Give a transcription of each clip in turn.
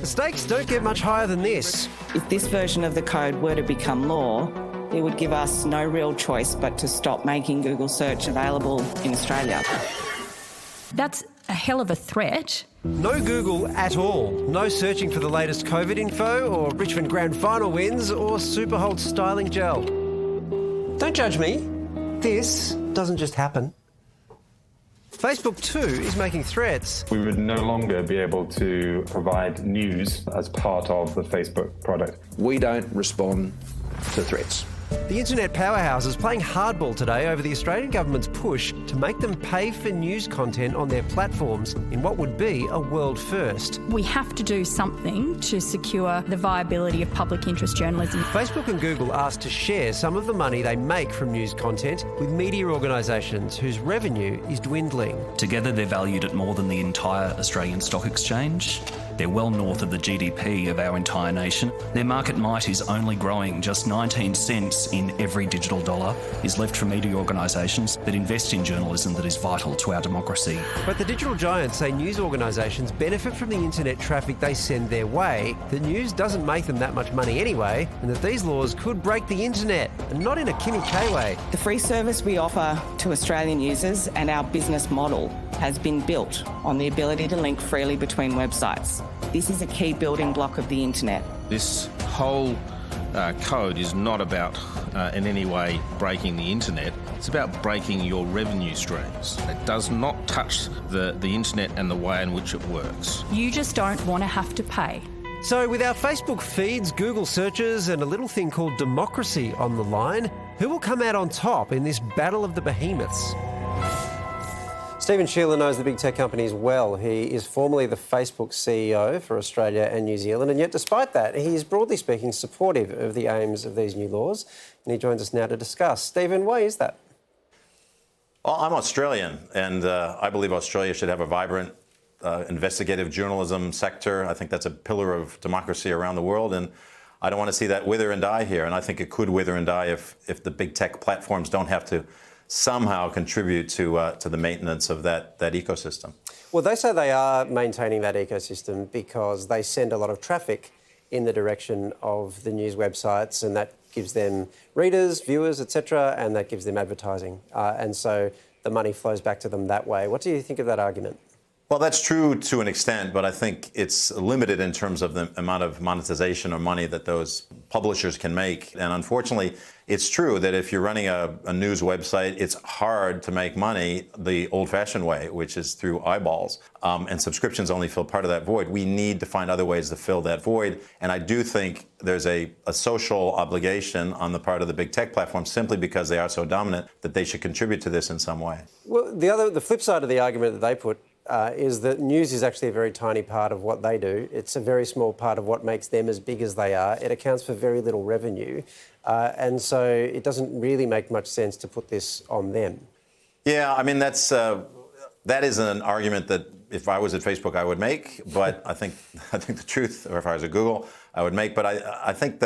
The stakes don't get much higher than this. If this version of the code were to become law, it would give us no real choice but to stop making Google search available in Australia. That's a hell of a threat. No Google at all. No searching for the latest COVID info or Richmond Grand Final wins or Superhold styling gel. Don't judge me. This doesn't just happen. Facebook too is making threats. We would no longer be able to provide news as part of the Facebook product. We don't respond to threats. The internet powerhouse is playing hardball today over the Australian government's push to make them pay for news content on their platforms in what would be a world first. We have to do something to secure the viability of public interest journalism. Facebook and Google asked to share some of the money they make from news content with media organisations whose revenue is dwindling. Together they're valued at more than the entire Australian Stock Exchange. They're well north of the GDP of our entire nation. Their market might is only growing. Just 19 cents in every digital dollar is left for media organisations that invest in journalism that is vital to our democracy. But the digital giants say news organisations benefit from the internet traffic they send their way, that news doesn't make them that much money anyway, and that these laws could break the internet, and not in a Kimmy K way. The free service we offer to Australian users and our business model has been built on the ability to link freely between websites. This is a key building block of the internet. This whole code is not about in any way breaking the internet. It's about breaking your revenue streams. It does not touch the internet and the way in which it works. You just don't want to have to pay. So with our Facebook feeds, Google searches and a little thing called democracy on the line, who will come out on top in this battle of the behemoths? Stephen Shearer knows the big tech companies well. He is formerly the Facebook CEO for Australia and New Zealand, and yet despite that, he is broadly speaking supportive of the aims of these new laws, and he joins us now to discuss. Stephen, why is that? Well, I'm Australian, and I believe Australia should have a vibrant investigative journalism sector. I think that's a pillar of democracy around the world, and I don't want to see that wither and die here, and I think it could wither and die if the big tech platforms don't have to somehow contribute to the maintenance of that ecosystem. Well, they say they are maintaining that ecosystem because they send a lot of traffic in the direction of the news websites, and that gives them readers, viewers, etc., and that gives them advertising. And so the money flows back to them that way. What do you think of that argument? Well, that's true to an extent, but I think it's limited in terms of the amount of monetization or money that those publishers can make. And unfortunately, it's true that if you're running a news website, it's hard to make money the old-fashioned way, which is through eyeballs. And subscriptions only fill part of that void. We need to find other ways to fill that void. And I do think there's a social obligation on the part of the big tech platforms, simply because they are so dominant, that they should contribute to this in some way. Well, the flip side of the argument that they put is that news is actually a very tiny part of what they do. It's a very small part of what makes them as big as they are. It accounts for very little revenue. And so it doesn't really make much sense to put this on them. Yeah, I mean, that is an argument that if I was at Facebook, I would make. But I think the truth, or if I was at Google, I would make. But I think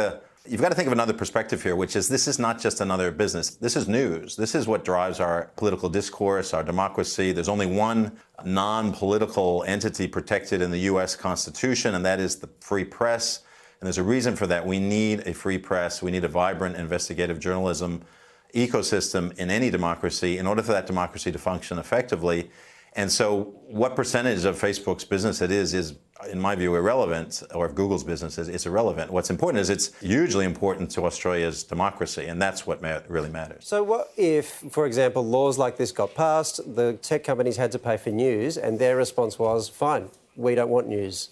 you've got to think of another perspective here, which is this is not just another business. This is news. This is what drives our political discourse, our democracy. There's only one non-political entity protected in the U.S. Constitution, and that is the free press. And there's a reason for that. We need a free press. We need a vibrant investigative journalism ecosystem in any democracy in order for that democracy to function effectively. And so what percentage of Facebook's business it is, in my view, irrelevant, or if Google's business is, it's irrelevant. What's important is it's hugely important to Australia's democracy, and that's what really matters. So what if, for example, laws like this got passed, the tech companies had to pay for news, and their response was, fine, we don't want news.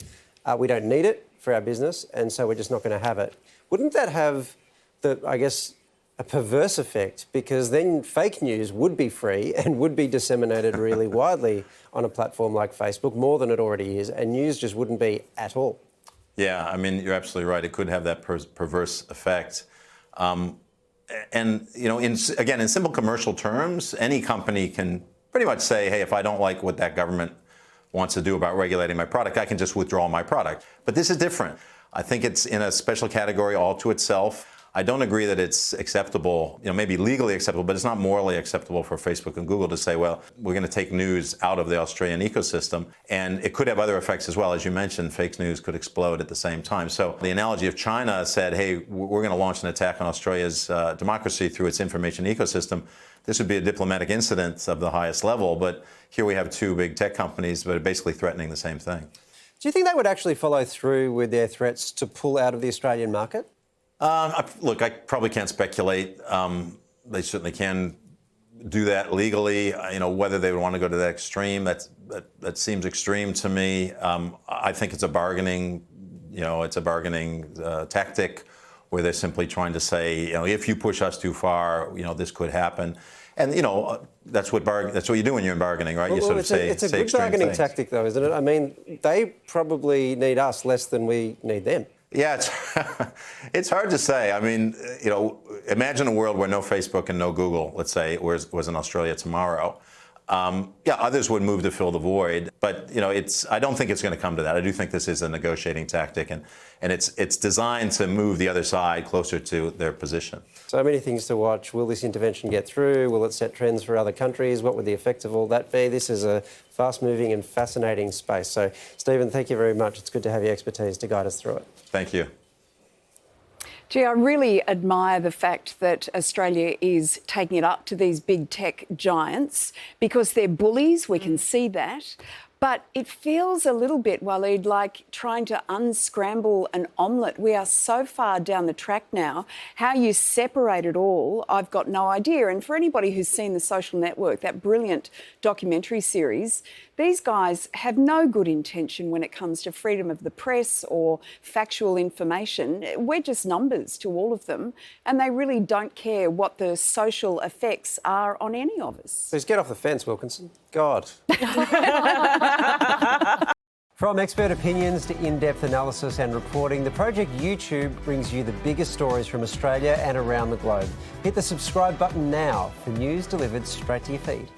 We don't need it for our business, and so we're just not going to have it. Wouldn't that have a perverse effect, because then fake news would be free and would be disseminated really widely on a platform like Facebook, more than it already is, and news just wouldn't be at all? Yeah, I mean, you're absolutely right. It could have that perverse effect. And, you know, in simple commercial terms, any company can pretty much say, hey, if I don't like what that government wants to do about regulating my product, I can just withdraw my product. But this is different. I think it's in a special category all to itself. I don't agree that it's acceptable, maybe legally acceptable, but it's not morally acceptable for Facebook and Google to say, well, we're going to take news out of the Australian ecosystem. And it could have other effects as well. As you mentioned, fake news could explode at the same time. So the analogy of China said, hey, we're going to launch an attack on Australia's democracy through its information ecosystem. This would be a diplomatic incident of the highest level. But here we have two big tech companies that are basically threatening the same thing. Do you think they would actually follow through with their threats to pull out of the Australian market? Look, I probably can't speculate. They certainly can do that legally. Whether they would want to go to that extreme, that seems extreme to me. I think it's a bargaining, tactic where they're simply trying to say, if you push us too far, this could happen. And that's what you do when you're in bargaining, right? You It's a good bargaining tactic, though, isn't it? I mean, they probably need us less than we need them. Yeah, it's hard to say. I mean, imagine a world where no Facebook and no Google, let's say, was in Australia tomorrow. Others would move to fill the void, but I don't think it's going to come to that. I do think this is a negotiating tactic, and it's designed to move the other side closer to their position. So many things to watch. Will this intervention get through? Will it set trends for other countries? What would the effect of all that be? This is a fast-moving and fascinating space. So, Stephen, thank you very much. It's good to have your expertise to guide us through it. Thank you. Gee, I really admire the fact that Australia is taking it up to these big tech giants because they're bullies, we can see that. But it feels a little bit, Waleed, like trying to unscramble an omelette. We are so far down the track now. How you separate it all, I've got no idea. And for anybody who's seen The Social Network, that brilliant documentary series, these guys have no good intention when it comes to freedom of the press or factual information. We're just numbers to all of them, and they really don't care what the social effects are on any of us. Please get off the fence, Wilkinson. God. From expert opinions to in-depth analysis and reporting, the Project YouTube brings you the biggest stories from Australia and around the globe. Hit the subscribe button now for news delivered straight to your feed.